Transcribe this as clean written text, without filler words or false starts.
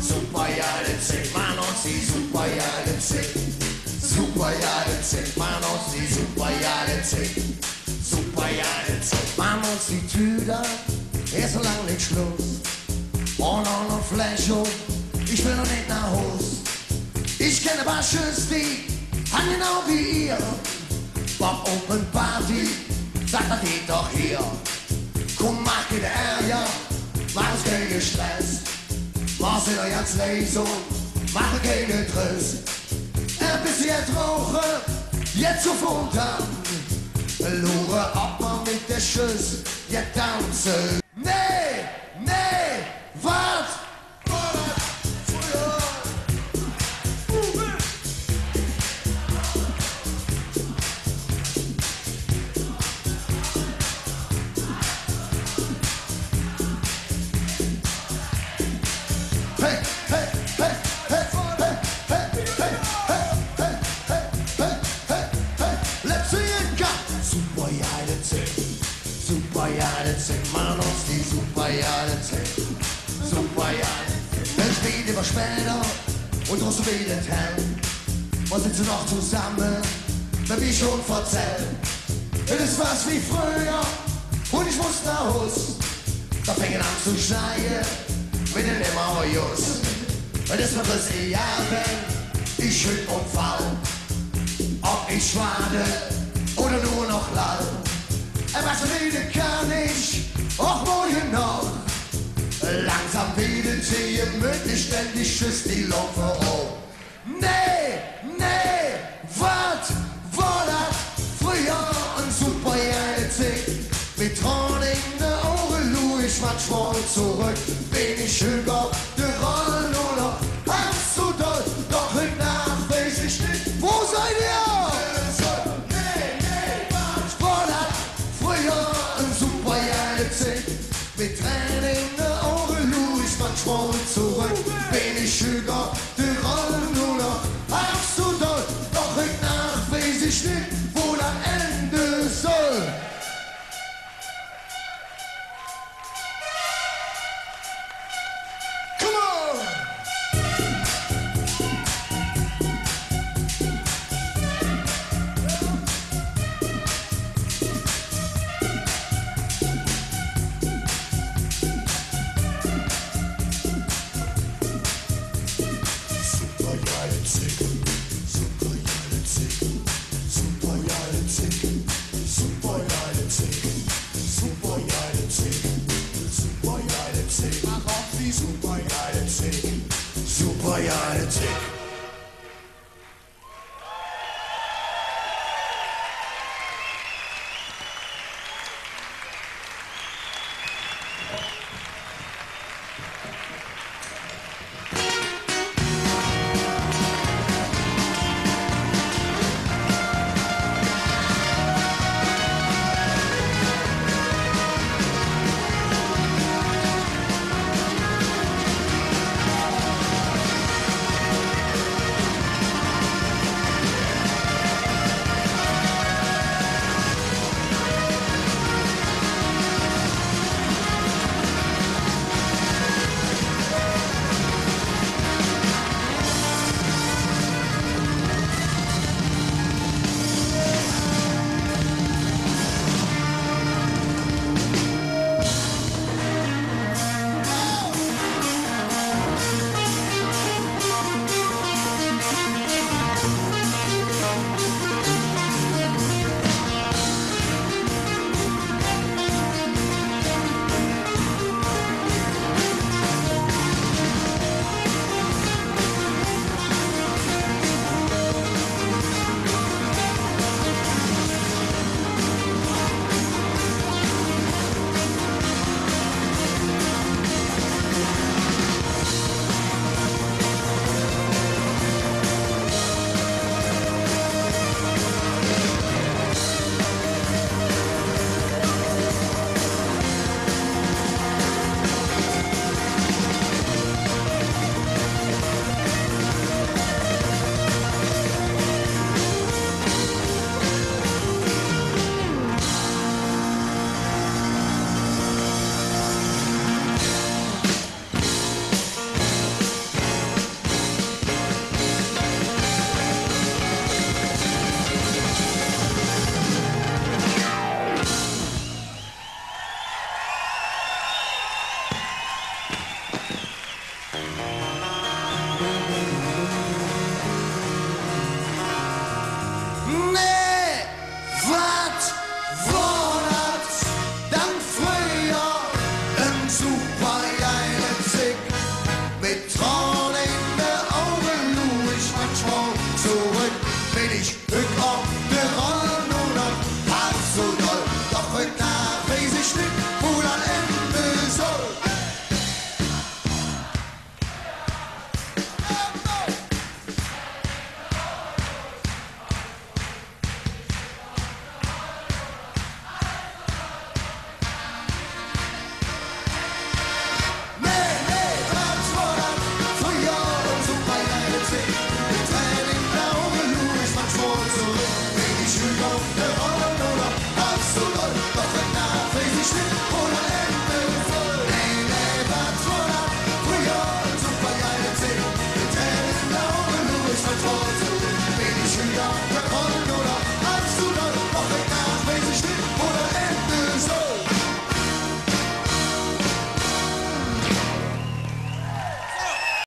Superjahreszeit, man uns die Superjahreszeit. Superjahreszeit, man uns die Superjahreszeit. Superjahreszeit, man uns die Tüder, ist so lang nicht Schluss. Und noch eine Flasche, ich will noch nicht nach Haus. Ich kenne ein paar Schüsse, die haben genau wie ihr. Bob Open Party, sagt das geht doch hier. Komm, mach den Ärger, mach uns keinen Stress. Mach's in euer Lesung, mach keinen Tröst. Bis jetzt rauche, jetzt auf Unterm. Lure, ob man mit der Schüss jetzt tanzen. Nee, nee, wart! Hey, hey, hey, hey, hey, hey, hey, hey, hey, hey, hey, hey, let's see it go! Superjahreszeit, Superjahreszeit, man uns die Superjahreszeit, Superjahreszeit. Dann spielt immer später und draußen wieder Hell. Wir sitzen noch zusammen, wie schon verzählt. Es ist was wie früher und ich muss nach Haus. Da fängt an zu schneien. Mit dem Emmaus. Und das wird das Jahre, ich schütt und fall. Ob ich schwade oder nur noch lall. Was reden kann ich, auch morgen noch. Langsam wieder sehe möglich ständig schüss die Laufe auf. Nee, nee, wat war das früher ein Superjahreszeit. Mit Tränen in den Augen, ich manchmal zurück. Bin ich über die Rolle nur noch halb so doll. Doch heute Nacht weiß ich nicht, wo seid ihr? Nee, nee, was war das früher ein Superjahreszeit. Mit Tränen in den Augen, ich manchmal zurück. Bin ich über die Rolle nur noch halb so doll. Doch heute Nacht weiß ich nicht, wo das Ende soll. Superjahreszeit.